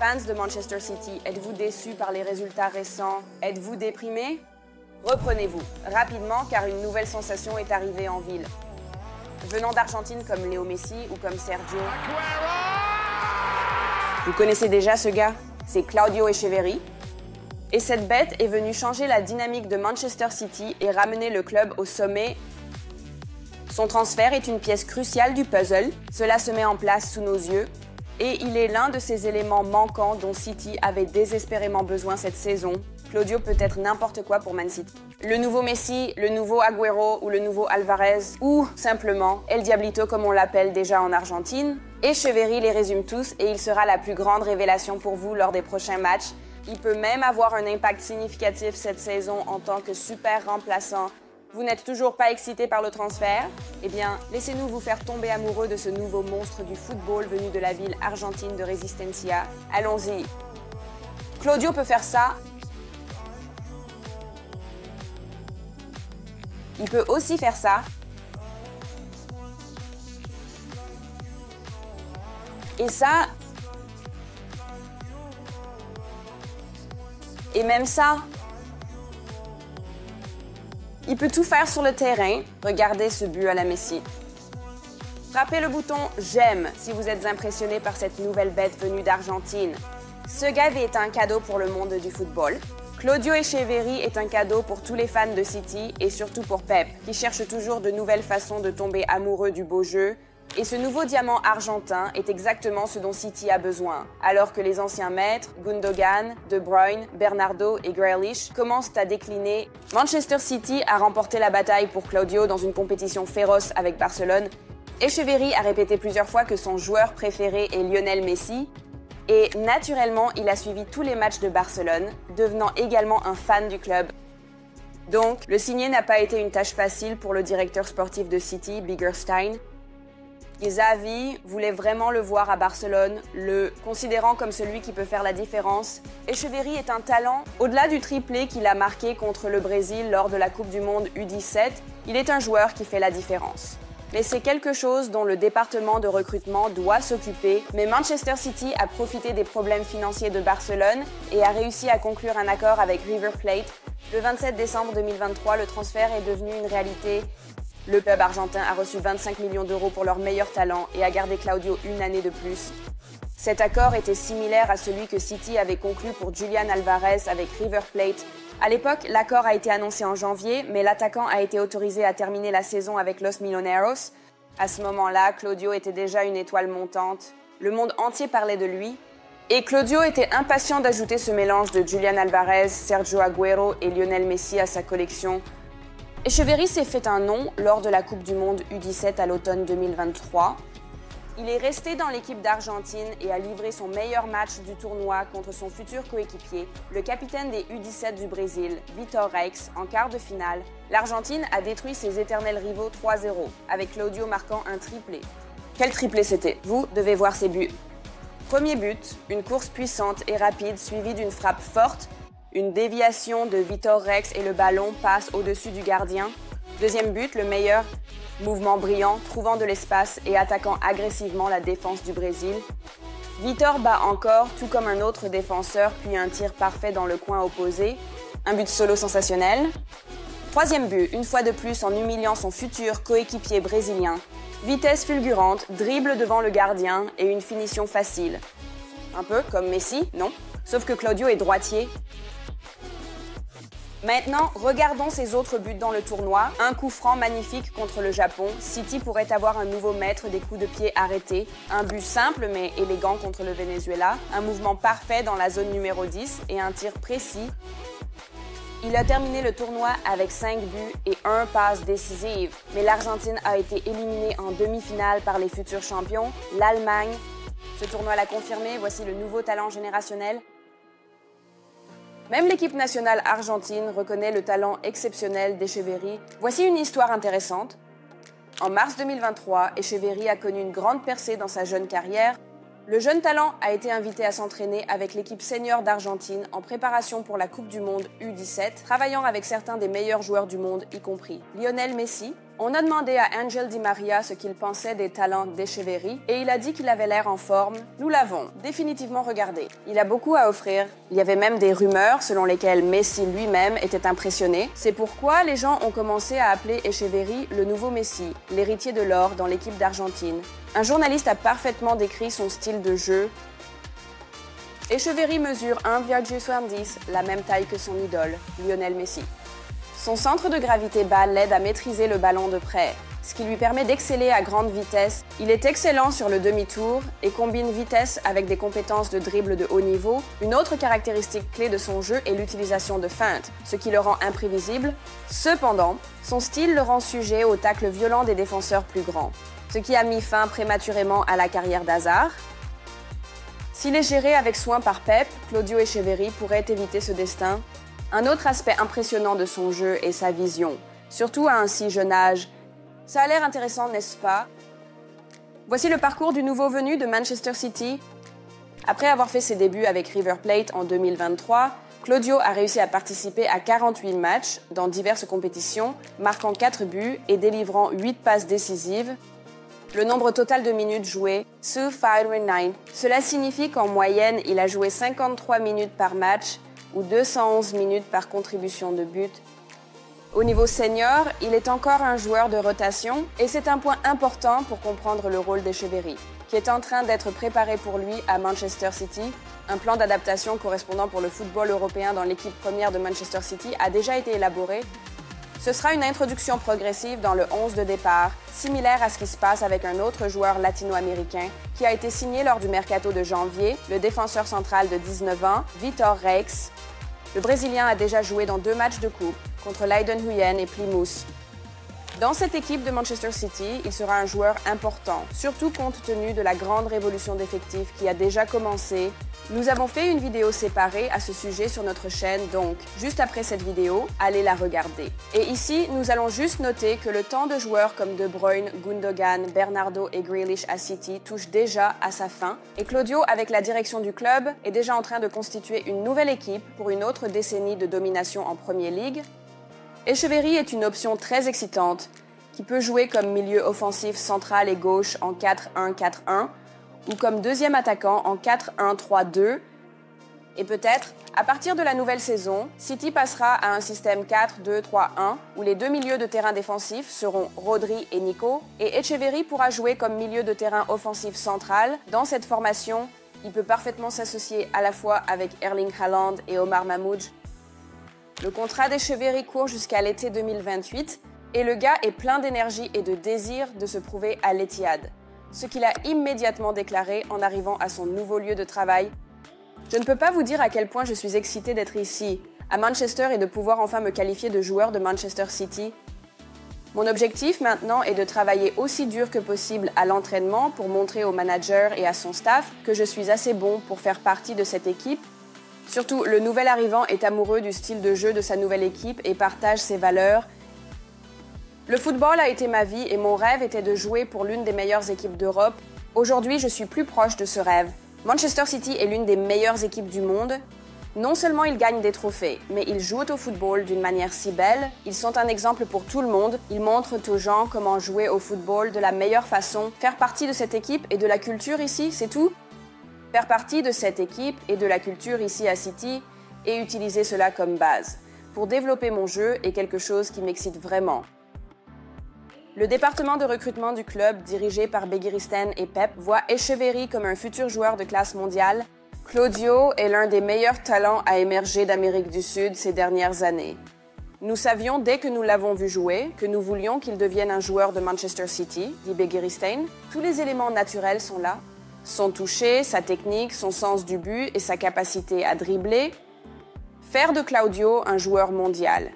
Fans de Manchester City, êtes-vous déçus par les résultats récents? Êtes-vous déprimés? Reprenez-vous rapidement car une nouvelle sensation est arrivée en ville. Venant d'Argentine comme Léo Messi ou comme Sergio. Vous connaissez déjà ce gars? C'est Claudio Echeverri. Et cette bête est venue changer la dynamique de Manchester City et ramener le club au sommet. Son transfert est une pièce cruciale du puzzle. Cela se met en place sous nos yeux. Et il est l'un de ces éléments manquants dont City avait désespérément besoin cette saison. Claudio peut être n'importe quoi pour Man City. Le nouveau Messi, le nouveau Agüero ou le nouveau Alvarez, ou simplement El Diablito comme on l'appelle déjà en Argentine. Echeverri les résume tous et il sera la plus grande révélation pour vous lors des prochains matchs. Il peut même avoir un impact significatif cette saison en tant que super remplaçant. Vous n'êtes toujours pas excité par le transfert? Eh bien, laissez-nous vous faire tomber amoureux de ce nouveau monstre du football venu de la ville argentine de Resistencia. Allons-y. Claudio peut faire ça. Il peut aussi faire ça. Et ça. Et même ça. Il peut tout faire sur le terrain. Regardez ce but à la Messi. Frappez le bouton « J'aime » si vous êtes impressionné par cette nouvelle bête venue d'Argentine. Ce gars est un cadeau pour le monde du football. Claudio Echeverri est un cadeau pour tous les fans de City et surtout pour Pep, qui cherche toujours de nouvelles façons de tomber amoureux du beau jeu. Et ce nouveau diamant argentin est exactement ce dont City a besoin, alors que les anciens maîtres, Gundogan, De Bruyne, Bernardo et Grealish, commencent à décliner. Manchester City a remporté la bataille pour Claudio dans une compétition féroce avec Barcelone. Echeverri a répété plusieurs fois que son joueur préféré est Lionel Messi. Et naturellement, il a suivi tous les matchs de Barcelone, devenant également un fan du club. Donc, le signer n'a pas été une tâche facile pour le directeur sportif de City, Biggerstein. Xavi voulait vraiment le voir à Barcelone, le considérant comme celui qui peut faire la différence. Echeverri est un talent. Au-delà du triplé qu'il a marqué contre le Brésil lors de la Coupe du Monde U17, il est un joueur qui fait la différence. Mais c'est quelque chose dont le département de recrutement doit s'occuper. Mais Manchester City a profité des problèmes financiers de Barcelone et a réussi à conclure un accord avec River Plate. Le 27 décembre 2023, le transfert est devenu une réalité. Le club argentin a reçu 25 millions d'euros pour leur meilleur talent et a gardé Claudio une année de plus. Cet accord était similaire à celui que City avait conclu pour Julian Alvarez avec River Plate. À l'époque, l'accord a été annoncé en janvier, mais l'attaquant a été autorisé à terminer la saison avec Los Millonarios. À ce moment-là, Claudio était déjà une étoile montante. Le monde entier parlait de lui. Et Claudio était impatient d'ajouter ce mélange de Julian Alvarez, Sergio Agüero et Lionel Messi à sa collection. Echeverri s'est fait un nom lors de la Coupe du Monde U17 à l'automne 2023. Il est resté dans l'équipe d'Argentine et a livré son meilleur match du tournoi contre son futur coéquipier, le capitaine des U17 du Brésil, Vitor Reis, en quart de finale. L'Argentine a détruit ses éternels rivaux 3-0, avec Claudio marquant un triplé. Quel triplé c'était? Vous devez voir ses buts. Premier but, une course puissante et rapide suivie d'une frappe forte, une déviation de Vitor Reis et le ballon passe au-dessus du gardien. Deuxième but, le meilleur, mouvement brillant, trouvant de l'espace et attaquant agressivement la défense du Brésil. Vitor bat encore, tout comme un autre défenseur, puis un tir parfait dans le coin opposé. Un but solo sensationnel. Troisième but, une fois de plus en humiliant son futur coéquipier brésilien. Vitesse fulgurante, dribble devant le gardien et une finition facile. Un peu comme Messi, non? Sauf que Claudio est droitier. Maintenant, regardons ses autres buts dans le tournoi. Un coup franc magnifique contre le Japon. City pourrait avoir un nouveau maître des coups de pied arrêtés. Un but simple mais élégant contre le Venezuela. Un mouvement parfait dans la zone numéro 10 et un tir précis. Il a terminé le tournoi avec 5 buts et 1 passe décisive. Mais l'Argentine a été éliminée en demi-finale par les futurs champions, l'Allemagne. Ce tournoi l'a confirmé, voici le nouveau talent générationnel. Même l'équipe nationale argentine reconnaît le talent exceptionnel d'Echeverri. Voici une histoire intéressante. En mars 2023, Echeverri a connu une grande percée dans sa jeune carrière. Le jeune talent a été invité à s'entraîner avec l'équipe senior d'Argentine en préparation pour la Coupe du Monde U17, travaillant avec certains des meilleurs joueurs du monde, y compris Lionel Messi, On a demandé à Angel Di Maria ce qu'il pensait des talents d'Echeverry et il a dit qu'il avait l'air en forme. Nous l'avons définitivement regardé. Il a beaucoup à offrir. Il y avait même des rumeurs selon lesquelles Messi lui-même était impressionné. C'est pourquoi les gens ont commencé à appeler Echeverry le nouveau Messi, l'héritier de l'or dans l'équipe d'Argentine. Un journaliste a parfaitement décrit son style de jeu. Echeverry mesure 1,70, la même taille que son idole, Lionel Messi. Son centre de gravité bas l'aide à maîtriser le ballon de près, ce qui lui permet d'exceller à grande vitesse. Il est excellent sur le demi-tour et combine vitesse avec des compétences de dribble de haut niveau. Une autre caractéristique clé de son jeu est l'utilisation de feintes, ce qui le rend imprévisible. Cependant, son style le rend sujet aux tacles violents des défenseurs plus grands, ce qui a mis fin prématurément à la carrière d'Hazard. S'il est géré avec soin par Pep, Claudio Echeverry pourrait éviter ce destin. Un autre aspect impressionnant de son jeu est sa vision, surtout à un si jeune âge. Ça a l'air intéressant, n'est-ce pas? Voici le parcours du nouveau venu de Manchester City. Après avoir fait ses débuts avec River Plate en 2023, Claudio a réussi à participer à 48 matchs dans diverses compétitions, marquant 4 buts et délivrant 8 passes décisives. Le nombre total de minutes jouées, 259. Cela signifie qu'en moyenne, il a joué 53 minutes par match ou 211 minutes par contribution de but. Au niveau senior, il est encore un joueur de rotation et c'est un point important pour comprendre le rôle d'Echeverry, qui est en train d'être préparé pour lui à Manchester City. Un plan d'adaptation correspondant pour le football européen dans l'équipe première de Manchester City a déjà été élaboré. Ce sera une introduction progressive dans le 11 de départ, similaire à ce qui se passe avec un autre joueur latino-américain qui a été signé lors du mercato de janvier, le défenseur central de 19 ans, Vitor Reis. Le Brésilien a déjà joué dans 2 matchs de coupe, contre Leyden-Huyens et Plymouth. Dans cette équipe de Manchester City, il sera un joueur important, surtout compte tenu de la grande révolution d'effectifs qui a déjà commencé. Nous avons fait une vidéo séparée à ce sujet sur notre chaîne, donc juste après cette vidéo, allez la regarder. Et ici, nous allons juste noter que le temps de joueurs comme De Bruyne, Gundogan, Bernardo et Grealish à City touche déjà à sa fin, et Claudio, avec la direction du club, est déjà en train de constituer une nouvelle équipe pour une autre décennie de domination en Premier League. Echeverry est une option très excitante, qui peut jouer comme milieu offensif central et gauche en 4-1-4-1, ou comme deuxième attaquant en 4-1-3-2. Et peut-être, à partir de la nouvelle saison, City passera à un système 4-2-3-1 où les 2 milieux de terrain défensifs seront Rodri et Nico, et Echeverry pourra jouer comme milieu de terrain offensif central. Dans cette formation, il peut parfaitement s'associer à la fois avec Erling Haaland et Omar Mahmoudj. Le contrat d'Echeverry court jusqu'à l'été 2028 et le gars est plein d'énergie et de désir de se prouver à l'Etihad, ce qu'il a immédiatement déclaré en arrivant à son nouveau lieu de travail. Je ne peux pas vous dire à quel point je suis excitée d'être ici, à Manchester, et de pouvoir enfin me qualifier de joueur de Manchester City. Mon objectif maintenant est de travailler aussi dur que possible à l'entraînement pour montrer au manager et à son staff que je suis assez bon pour faire partie de cette équipe. Surtout, le nouvel arrivant est amoureux du style de jeu de sa nouvelle équipe et partage ses valeurs. Le football a été ma vie et mon rêve était de jouer pour l'une des meilleures équipes d'Europe. Aujourd'hui, je suis plus proche de ce rêve. Manchester City est l'une des meilleures équipes du monde. Non seulement ils gagnent des trophées, mais ils jouent au football d'une manière si belle. Ils sont un exemple pour tout le monde. Ils montrent aux gens comment jouer au football de la meilleure façon. Faire partie de cette équipe et de la culture ici, c'est tout. Faire partie de cette équipe et de la culture ici à City et utiliser cela comme base pour développer mon jeu est quelque chose qui m'excite vraiment. Le département de recrutement du club, dirigé par Begiristain et Pep, voit Echeverry comme un futur joueur de classe mondiale. Claudio est l'un des meilleurs talents à émerger d'Amérique du Sud ces dernières années. Nous savions dès que nous l'avons vu jouer que nous voulions qu'il devienne un joueur de Manchester City, dit Begiristain. Tous les éléments naturels sont là. Son toucher, sa technique, son sens du but et sa capacité à dribbler. Faire de Claudio un joueur mondial.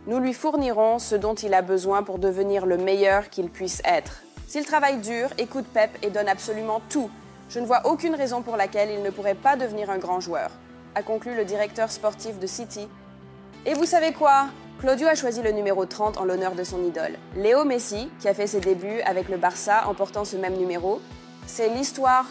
Nous lui fournirons ce dont il a besoin pour devenir le meilleur qu'il puisse être. S'il travaille dur, écoute Pep et donne absolument tout, je ne vois aucune raison pour laquelle il ne pourrait pas devenir un grand joueur, a conclu le directeur sportif de City. Et vous savez quoi? Claudio a choisi le numéro 30 en l'honneur de son idole. Léo Messi, qui a fait ses débuts avec le Barça en portant ce même numéro. C'est l'histoire.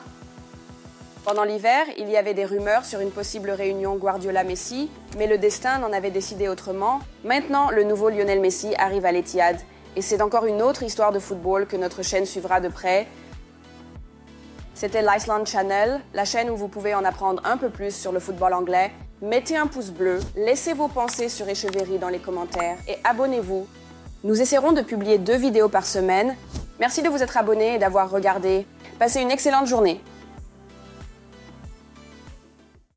Pendant l'hiver, il y avait des rumeurs sur une possible réunion Guardiola-Messi, mais le destin n'en avait décidé autrement. Maintenant, le nouveau Lionel Messi arrive à l'Etihad Et c'est encore une autre histoire de football que notre chaîne suivra de près. C'était l'Iceland Channel, la chaîne où vous pouvez en apprendre un peu plus sur le football anglais. Mettez un pouce bleu, laissez vos pensées sur Écheverry dans les commentaires et abonnez-vous. Nous essaierons de publier 2 vidéos par semaine. Merci de vous être abonné et d'avoir regardé. Passez une excellente journée.